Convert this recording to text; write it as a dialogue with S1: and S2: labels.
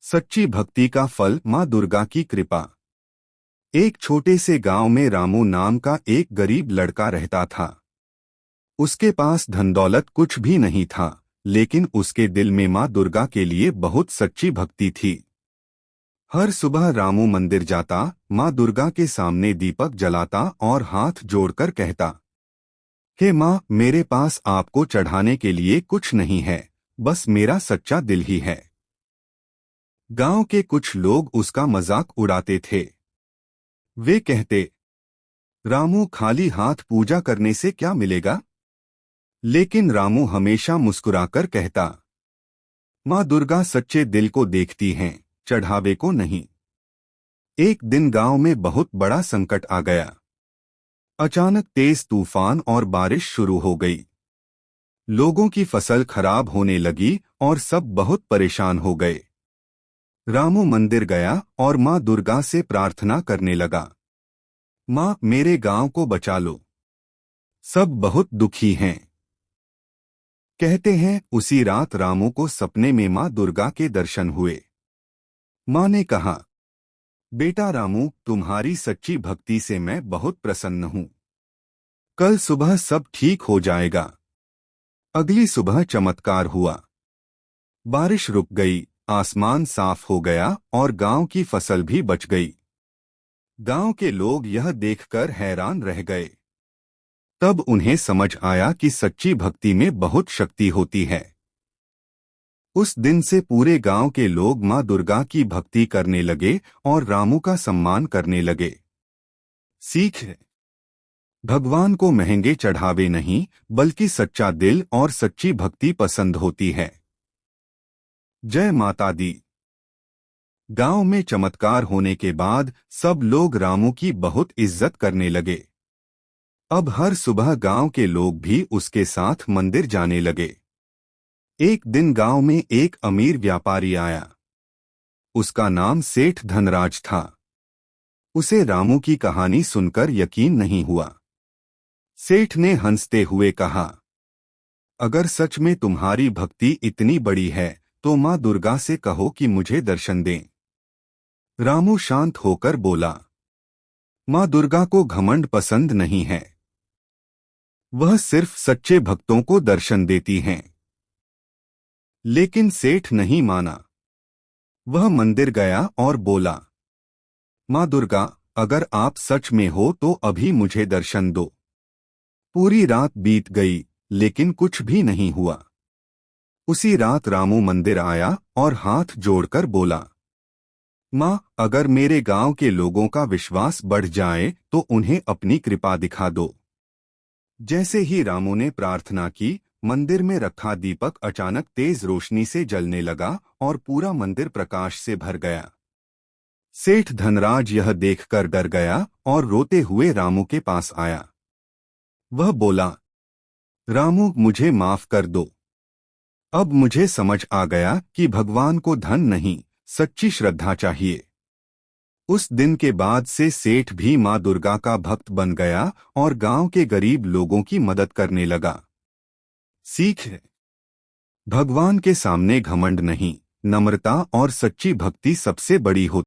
S1: सच्ची भक्ति का फल माँ दुर्गा की कृपा। एक छोटे से गांव में रामू नाम का एक गरीब लड़का रहता था। उसके पास धन दौलत कुछ भी नहीं था, लेकिन उसके दिल में माँ दुर्गा के लिए बहुत सच्ची भक्ति थी। हर सुबह रामू मंदिर जाता, माँ दुर्गा के सामने दीपक जलाता और हाथ जोड़कर कहता, हे माँ, मेरे पास आपको चढ़ाने के लिए कुछ नहीं है, बस मेरा सच्चा दिल ही है। गांव के कुछ लोग उसका मजाक उड़ाते थे। वे कहते, रामू खाली हाथ पूजा करने से क्या मिलेगा? लेकिन रामू हमेशा मुस्कुराकर कहता, माँ दुर्गा सच्चे दिल को देखती हैं, चढ़ावे को नहीं। एक दिन गांव में बहुत बड़ा संकट आ गया। अचानक तेज तूफान और बारिश शुरू हो गई। लोगों की फसल खराब होने लगी और सब बहुत परेशान हो गए। रामू मंदिर गया और माँ दुर्गा से प्रार्थना करने लगा, माँ, मेरे गांव को बचा लो। सब बहुत दुखी हैं। कहते हैं उसी रात रामू को सपने में माँ दुर्गा के दर्शन हुए। माँ ने कहा, बेटा रामू, तुम्हारी सच्ची भक्ति से मैं बहुत प्रसन्न हूँ। कल सुबह सब ठीक हो जाएगा। अगली सुबह चमत्कार हुआ। बारिश रुक गई, आसमान साफ हो गया और गांव की फसल भी बच गई। गांव के लोग यह देखकर हैरान रह गए। तब उन्हें समझ आया कि सच्ची भक्ति में बहुत शक्ति होती है। उस दिन से पूरे गांव के लोग माँ दुर्गा की भक्ति करने लगे और रामू का सम्मान करने लगे। सीख है, भगवान को महंगे चढ़ावे नहीं, बल्कि सच्चा दिल और सच्ची भक्ति पसंद होती है। जय माता दी। गांव में चमत्कार होने के बाद सब लोग रामू की बहुत इज्जत करने लगे। अब हर सुबह गांव के लोग भी उसके साथ मंदिर जाने लगे। एक दिन गांव में एक अमीर व्यापारी आया। उसका नाम सेठ धनराज था। उसे रामू की कहानी सुनकर यकीन नहीं हुआ। सेठ ने हंसते हुए कहा, अगर सच में तुम्हारी भक्ति इतनी बड़ी है तो माँ दुर्गा से कहो कि मुझे दर्शन दें। रामू शांत होकर बोला, माँ दुर्गा को घमंड पसंद नहीं है। वह सिर्फ सच्चे भक्तों को दर्शन देती हैं। लेकिन सेठ नहीं माना। वह मंदिर गया और बोला, माँ दुर्गा, अगर आप सच में हो तो अभी मुझे दर्शन दो। पूरी रात बीत गई, लेकिन कुछ भी नहीं हुआ। उसी रात रामू मंदिर आया और हाथ जोड़कर बोला, माँ, अगर मेरे गांव के लोगों का विश्वास बढ़ जाए तो उन्हें अपनी कृपा दिखा दो। जैसे ही रामू ने प्रार्थना की, मंदिर में रखा दीपक अचानक तेज रोशनी से जलने लगा और पूरा मंदिर प्रकाश से भर गया। सेठ धनराज यह देखकर डर गया और रोते हुए रामू के पास आया। वह बोला, रामू, मुझे माफ कर दो। अब मुझे समझ आ गया कि भगवान को धन नहीं, सच्ची श्रद्धा चाहिए। उस दिन के बाद से सेठ भी माँ दुर्गा का भक्त बन गया और गांव के गरीब लोगों की मदद करने लगा। सीख है, भगवान के सामने घमंड नहीं, नम्रता और सच्ची भक्ति सबसे बड़ी होती है।